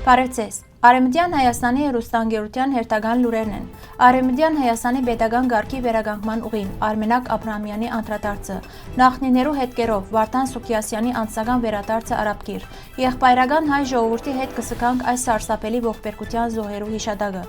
Բարև Արևմտյան Հայաստանի հեռուստաընկերության հերթական լուրերն են։ Արևմտյան Հայաստանի պետական գարքի վերականգնման ուղին Արմենակ Աբրահամյանի անդրադարձը, նախնիներու հետքերով Վարդան Սուքիասյանի անձնական վերադարձը Արաբկիր, եղբայրական հայ ժողովրդի հետ կսկանք այս սարսափելի ողբերգության զոհերու հիշադակը։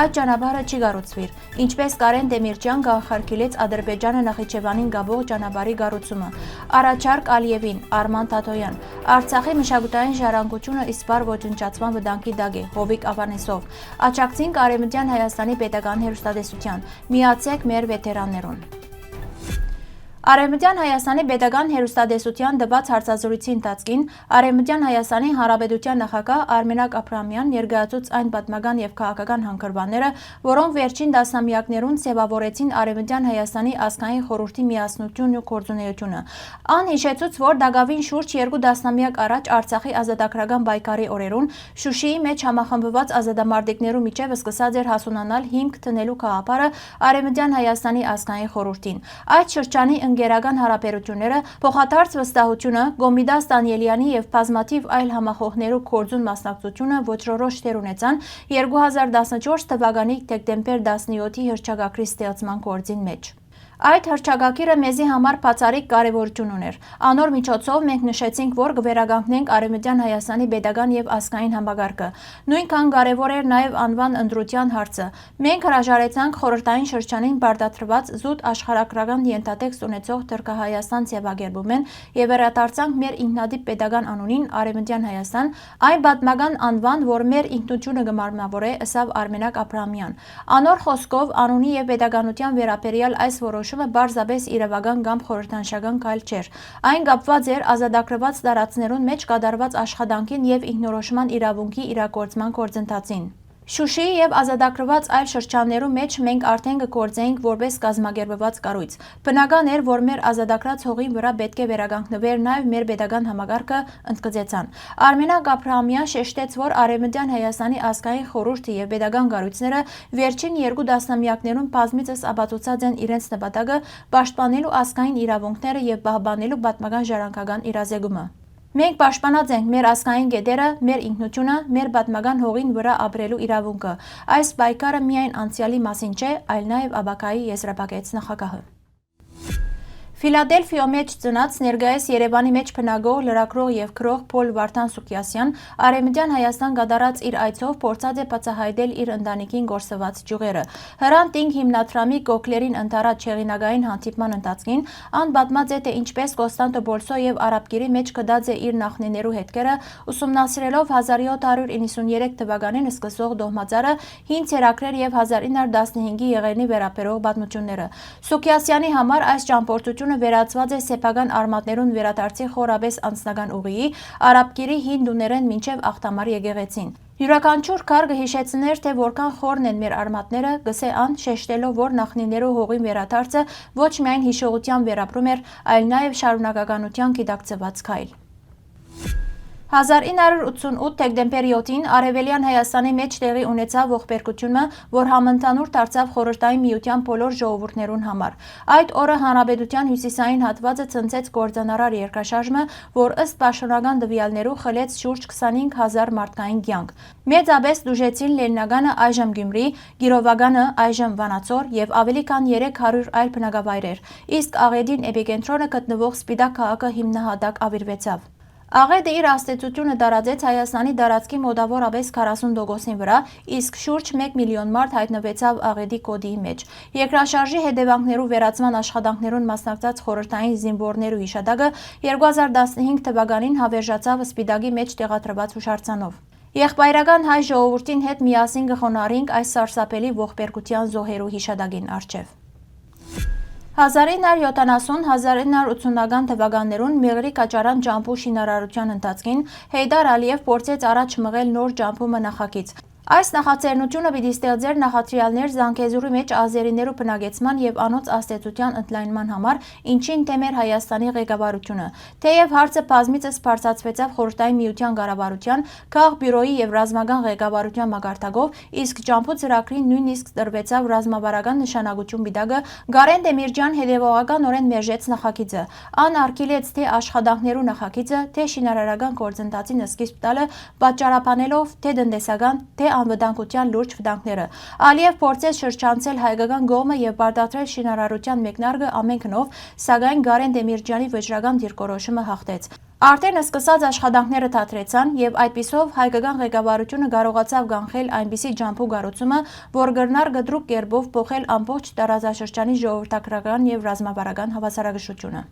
Այդ ճանապարհը չի կառուցվիր, ինչպես Կարեն Դեմիրճյան գաղափարքելեց Ադրբեջանը Նախիջևանին գաբող ճանապարհի կառուցումը։ Առաջարկ Ալիևին, Արման Թաթոյան, Արցախի մշակութային ժառանգությունը իսպար ոչնչացման վտանգի դակ է։ Հովիկ Ավանեսով, աջակցենք Արևմտյան Հայաստանի պետական հեռուստատեսության, միացեք մեր վետերաններուն։ Արևմտյան Հայաստանի պետական հեռուստատեսության տված հարցազրույցի ընթացքին Արևմտյան Հայաստանի Հանրապետության նախագահ Արմենակ Աբրահամյան ներկայացուց այն պատմական եւ քաղաքական հանգրվանները, որոնք վերջին տասնամյակներուն ձևավորեցին Արևմտյան Հայաստանի ազգային խորհրդի միասնությունն ու գործունեությունը։ Ան հիշեցուց, որ դակավին շուրջ 2 տասնամյակ առաջ Արցախի ազատագրական պայքարի օրերուն Շուշիի մեջ համախմբված ազատամարտիկներու միջև սկսած էր հասունանալ հիմք տնելու գաղափարը Արևմտյան Հայաստանի ազգային խորհրդին։ Այդ շրջանի ընկերական հարաբերությունները, փոխադարձ վստահությունը, Գոմիդաս Դանիելյանի եւ բազմաթիվ այլ համախոհներու կորձուն մասնակցությունը ոչռորոշ դեր ունեցան 2014 թվականի դեկտեմբեր 17-ի հռչակագրի ստեղծման գործին մեջ։ Այդ հռչակագիրը մեզի համար բացառիկ կարևորություն ուներ։ Անոր միջոցով մենք նշեցինք, որ կվերականգնենք Արևմտյան Հայաստանի պետական եւ ազգային համագարկը։ Նույնքան կարևոր էր նաեւ անվան ընտրության հարցը։ Մենք հրաժարեցանք խորհրդային շրջանին բարդացրված զուտ աշխարհագրական ենթատեքստ ունեցող Թրքահայաստան ձևակերպումեն եւ վերադարձանք մեր ինքնատիպ պետական անունին Արևմտյան Հայաստան, այն պատմական անվան, որ մեր ինքնությունը կմարմնավորե, ըսավ Արմենակ Աբրահամյան։ Անոր խոսքով անունի եւ պետականության վերաբերյալ այս որոշումը բարձրապես իրավական կամ խորհրդանշական քայլ չէր։ Այն կապված էր ազատագրված տարածքներուն մեջ կատարված աշխատանքին եւ ինքնորոշման իրավունքի իրագործման գործընթացին։ Շուշիի եւ ազատագրված այլ շրջաններու մեջ մենք արդեն կգործեինք որպես կազմակերպված կառույց։ Բնական էր, որ մեր ազատագրած հողին վրա պետք է վերականգնվեր նաեւ մեր պետական համագարկը, ընդգծեցան։ Արմենակ Աբրահամյան շեշտեց, որ Արևմտյան Հայաստանի ազգային խորհուրդը եւ պետական կառույցները վերջին 2 տասնամյակներուն բազմիցս ապացուցած են իրենց նպատակը պաշտպանելու ազգային իրավունքները եւ պահպանելու պատմական ժառանգական իրազեկումը։ Մենք պաշտպանած ենք մեր ազգային գետերը, մեր ինքնությունը, մեր պատմական հողին վրա ապրելու իրավունքը։ Այս պայքարը միայն անցյալի մասին չէ, այլ նաև ապագայի եզրափակեց նախագահը։ Ֆիլադելֆիա մեջ ծնած ներկայիս Երևանի մեջ բնակող լրագրող եւ քրող Փոլ Վարդան Սուքիասյան Արևմտյան Հայաստան կատարած իր այցով փորձած է բացահայտել իր ընտանիքին գործված ճյուղերը։ Հրանտ ինք հիմնադրամի գոկլերին ընթառաջ հեղինակային հանդիպման ընթացքին ան պատմած է, թե ինչպես Կոստանդնուպոլսո եւ Արաբկիրի մեջ կդած է իր նախնիներու հետքերը, ուսումնասիրելով 1793 թվականին սկսող դոհմածարը, հին ցերակրեր եւ 1915-ի եղերնի վերաբերող պատմությունները։ Սուքիասյանի համար այս ճամփորդությունը վերածված է սեփական արմատներուն վերադարձի խորաբես անձնական ուղիի, Արաբկիրի հին դուներեն մինչև Աղթամար եկեղեցին։ Յուրաքանչյուր քար կհիշեցներ, թե որքան խորն են մեր արմատները, գսե ան շեշտելով, որ նախնիներու հողին վերադարձը ոչ միայն հիշողության վերապրում էր, այլ նաև շարունակականության գիտակցված քայլ։ 1988 դեկտեմբեր 7-ին Արևելյան Հայաստանի մեջ տեղի ունեցավ ողբերգությունը, որ համընդհանուր դարձավ խորհրդային միության բոլոր ժողովուրդներուն համար։ Այդ օրը հանրապետության հյուսիսային հատվածը ցնցեց կործանարար երկրաշարժը, որ ըստ պաշտոնական տվյալներու խլեց շուրջ 25000 մարդկային կյանք։ Մեծապես դժեցին Լենինականը, այժմ Գյումրի, Գիրովականը, այժմ Վանաձոր եւ ավելի քան 300 այլ բնակավայրեր, իսկ Աղեդին էպիկենտրոնը գտնվող Սպիտակ քաղաքը հիմնահատակ ավիրվեցավ։ Աղեդը իր աստեցությունը տարածեց Հայաստանի տարածքի մոտավորապես 40%-ի վրա, իսկ շուրջ 1 միլիոն մարդ հայտնվեցավ Աղեդի կոդիի մեջ։ Երկրաշարժի հետևանքներու վերացման աշխատանքներուն մասնակցած խորհրդային զինվորներու հիշադակը 2015 թվականին հավերժացավ Սպիտակի մեջ տեղադրված հուշարձանով։ Եղբայրական հայ ժողովրդին հետ միասին կխոնարհենք այս սարսափելի ողբերգության զոհերու հիշադակին առջև։ 1970-1980-ական թվականներուն Մեղրի Կաճարան ջամփու շինարարության ընթացքին Հեյդար Ալիև փորձեց առաջ մղել նոր ջամփու նախագիծ։ Այս նախաձեռնությունը պիտի ստեղծեր նախադրյալներ Զանգեզուրի մեջ ազերիներու բնագեցման եւ անոնց աստեցության ընդլայնման համար, ինչին թեմեր Հայաստանի ղեկավարությունը։ Թեև հարցը բազմիցս բարձրացվեցավ Խորհրդային Միության ղեկավարության, քաղաքբյուրոյի եւ ռազմական ղեկավարության մակարդակով, իսկ Ջամփու ծրագրին նույնիսկ տրվեցավ ռազմավարական նշանակություն պիտակը, Գարեն Դեմիրճյան հետևողականորեն մերժեց նախագիծը։ Ան արգելեց թե աշխատանքներու նախագիծը, թե շինարարական գործընթացին սկիզբ տալը, պատճառաբանելով թե տնտեսական, թե անվտանգության լուրջ վտանգները։ Ալիև փորձեց շրջանցել հայկական կողմը եւ բարդացրել շինարարության մեկնարկը ամեն գնով, սակայն Գարեն Դեմիրճյանի վճռական դիրքորոշումը հաղթեց։ Արդեն սկսած աշխատանքները դադրեցան եւ այդպիսով հայկական ղեկավարությունը կարողացավ կանխել այնպիսի ջամփու գառուցումը, որ գրնար գդրուկ կերպով փոխել ամբողջ տարածաշրջանի ժողովրդական եւ ռազմավարական հավասարակշռությունը։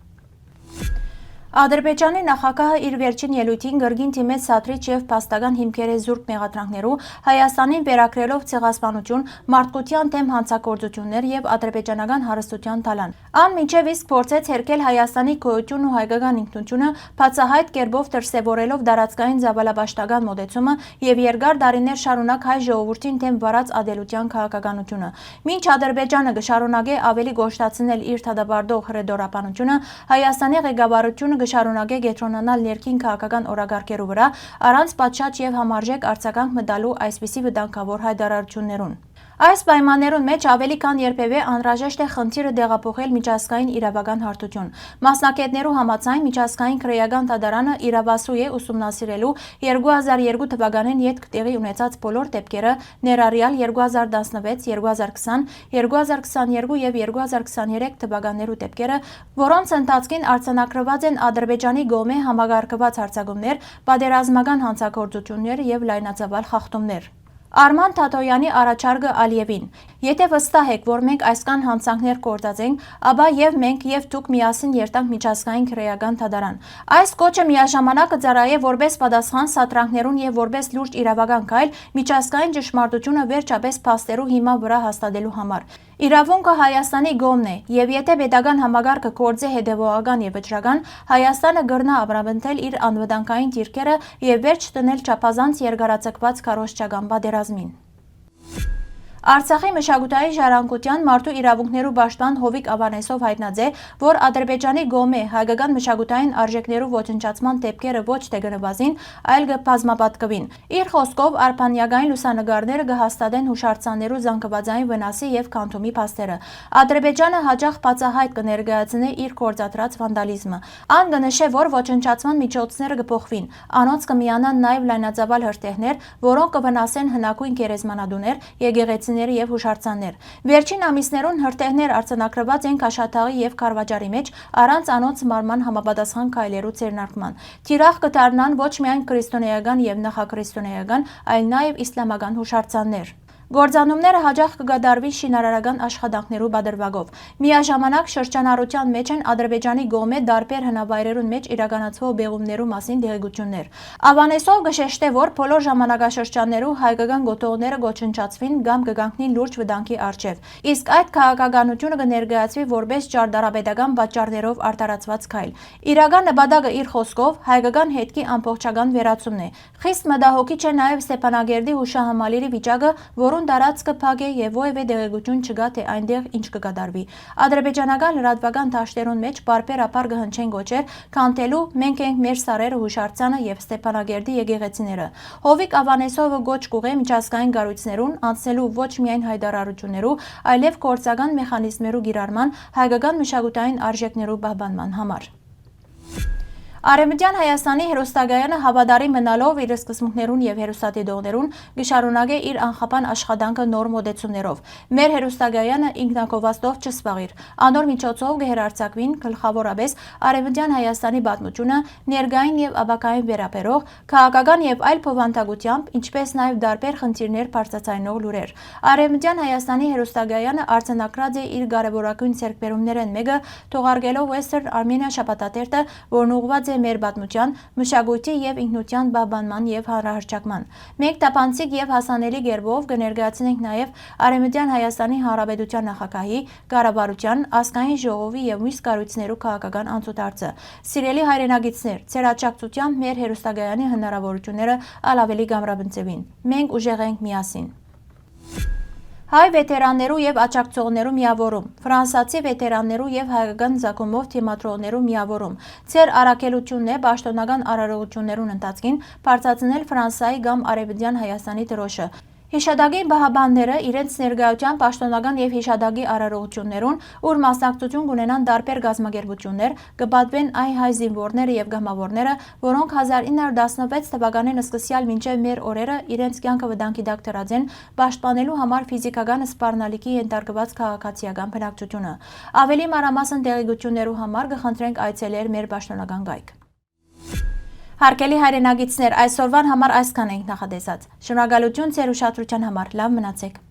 Ադրբեջանի նախագահը իր վերջին ելույթին գրգին թիմեց սադրիչ եւ փաստական հիմքերի զուրկ մեղադրանքներու Հայաստանին վերագրելով ցեղասպանություն, մարդկության դեմ հանցագործություններ եւ ադրբեջանական հարստության տալան։ Ան մինչեւ իսկ փորձեց հերկել Հայաստանի գոյությունն ու հայկական ինքնությունը, բացահայտ կերպով դրսեւորելով դարածքային զավալապաշտական մոտեցումը եւ երկար տարիներ շարունակ հայ ժողովրդին դեմ վարած ադելության քաղաքականությունը։ Մինչ Ադրբեջանը կշարունակե ավելի գոշտացնել իր թադաբարդող հրեդորապանությունը, Հայաստանի ղեկավարությունը կշարունակե կենտրոնանալ ներքին քաղաքական օրագարկերու վրա, առանց պատշաճ եւ համարժեք արձագանք մտալու այսպիսի վտանգավոր հայտարարություններուն։ Այս պայմաններուն մեջ ավելի քան երբևէ անհրաժեշտ է խնդիրը դեղափոխել միջազգային իրավական հարթություն։ Մասնակիցներու համաձայն միջազգային քրեական դատարանը իրավասու է ուսումնասիրելու 2002 թվականին յետք տեղի ունեցած բոլոր դեպքերը, ներառյալ 2016, 2020, 2022 եւ 2023 թվականներու դեպքերը, որոնց ընթացքին արձանագրված են Ադրբեջանի կողմէ համագարկված հարձակումներ, պատերազմական հանցագործություններ եւ լայնածավալ խախտումներ։ Արման Թաթոյանի առաջարկը Ալիևին։ Եթե վստահ եք, որ մենք այսքան հանցանքներ կործածենք, ապա եւ մենք եւ դուք միասին երթանք միջազգային քրեական դատարան։ Այս կոչը միաժամանակ կծառայե որպես պատասխան սատրանքներուն եւ որպես լուրջ իրավական քայլ միջազգային ճշմարտությունը վերջապես փաստերու հիման վրա հաստատելու համար։ Իրավունքը Հայաստանի կողմն է, եւ եթե պետական համագարկը կործե հետևողական եւ վճռական, Հայաստանը կգրնա ապրաբնդել իր անվտանգային դիրքերը եւ վերջ տնել չափազանց երկարաձգված քարոզչական պատերազմին։ Արցախի մշակութային ժառանգության մարդու իրավունքներու պաշտպան Հովիկ Ավանեսով հայտնած է, որ Ադրբեջանի կողմէ հայկական մշակութային արժեքներու ոչնչացման դեպքերը ոչ թե կնվազին, այլ կբազմապատկվին։ Իր խոսքով արբանյակային լուսանկարները կհաստատեն հուշարձաններու զանգվածային վնասի եւ քանդումի փաստերը։ Ադրբեջանը հաջող բացահայտ կներկայացնե իր կործադրած վանդալիզմը։ Ան կնշե, որ ոչնչացման միջոցները կփոխվին։ Անոնց կմիանան նաեւ լայնածավալ հրթիռներ, որոնք կվնասեն հնագույն գերեզմանատուներ, եկեղեցիներ եւ հուշարձաններ։ Վերջին ամիսներուն հրթիռներ արձանագրված են Քաշաթաղի եւ Քարվաճարի մեջ առանց անոնց մարման համապատասխան քայլերու ձեռնարկման։ Թիրախ կդառնան ոչ միայն քրիստոնեական եւ նախաքրիստոնեական, այլ նաեւ իսլամական հուշարձաններ։ Գործանումները հաջող կգադարվի շինարարական աշխատանքներու բادرվագով։ Միաժամանակ շրջանառության մեջ են Ադրբեջանի կողմէ դարբեր հնավայրերուն մեջ իրականացվող բեղումներու մասին դեղեցություններ։ Ավանեսով կշեշտե, որ բոլոր ժամանակաշրջաններու հայկական գոտողները ոչնչացվին կամ կգանքնի լուրջ վտանգի առջև։ Իսկ այդ քաղաքականությունը կներկայացվի որպես ճարտարապետական պատճառներով արտարացված քայլ։ Իրական նպատակը իր խոսքով հայկական հետքի ամբողջական վերացումն է։ Խիստ մտահոգիչ է նաեւ Ստեփանագերդի հուշահամալիրի վիճակը, որոնց տարածքը փակ է եւ ովևէ դեղեցություն չկա, թե այնտեղ ինչ կկատարվի։ Ադրբեջանական լրատվական դաշտերուն մեջ բարբերաբար կհնչեն գոչեր քանթելու «Մենք ենք մեր սարերը» հուշարձանը եւ Ստեփանագերդի եկեղեցիները։ Հովիկ Ավանեսովը գոչ կուղե միջազգային կառույցներուն անցնելու ոչ միայն հայտարարություններու, այլև գործական մեխանիզմերու կիրառման հայկական մշակութային արժեքներու պահպանման համար։ Արևմտյան Հայաստանի հերոստակայանը հավատարի մնալով իր սկզբունքներուն եւ հերոստատիտողներուն կշարունակե իր անխափան աշխատանքը նոր մոդեցումներով։ Մեր հերոստակայանը ինքնակովաստով չսպաղիր։ Անոր միջոցով կհերարցակվին գլխավորապես Արևմտյան Հայաստանի պատմությունը, ներկային եւ ապագային վերաբերող քաղաքական եւ այլ փոխանցագությամբ, ինչպես նաեւ դարբեր խնդիրներ բարձրացնող լուրեր։ Արևմտյան Հայաստանի հերոստակայանը արձանագրած է իր կարևորագույն ձեռքբերումներեն մեկը, թողարկելով Western Armenia շաբաթաթերթը, որն ուղղված է մեր պատմության, մշակույթի եւ ինքնության բաբանման եւ հանրահռչակման։ Մենք տապանցիկ եւ հասանելի գերբով կներկայացնենք նաեւ Արևմտյան Հայաստանի Հանրապետության նախագահի, կառավարության, ազգային ժողովի եւ մյուս կառույցներու քաղաքական անցուդարձը։ Սիրելի հայրենագիտներ, ձեր աջակցությամբ մեր հեռուստագայանի հնարավորությունները ավելի կամրապնդվին։ Մենք ուժեղ ենք միասին։ Հայ վետերաններու եւ աջակցողներու միավորում, ֆրանսացի վետերաններու եւ հայկական զակումով թիմադրողներու միավորում։ Ձեր առաքելությունն է պաշտոնական արարողություններուն ընթացքին բարձրացնել Ֆրանսիայի կամ Արևմտյան Հայաստանի դրոշը։ Հիշադակի բահաբանները իրենց ներկայության պաշտոնական եւ հիշադակի արարողություններուն, ուր մասնակցություն կունենան տարբեր գազམ་ագերբություններ, կպատվեն այ հայ զինվորները եւ գահմավորները, որոնք 1916 թվականին սկսյալ մինչեւ մեր օրերը իրենց կյանքը վտանգի տակ դրած են պաշտպանելու համար ֆիզիկական սպառնալիքի ենթարկված քաղաքացիական բնակչությունը։ Ավելի մանրամասն տեղեկություններու համար կխնդրենք այցելել մեր պաշտոնական կայք։ Հարգելի հայրենագիտներ, այսօրվան համար այսքան ենք նախատեսած։ Շնորհակալություն ձեր ուշադրության համար։ Լավ մնացեք։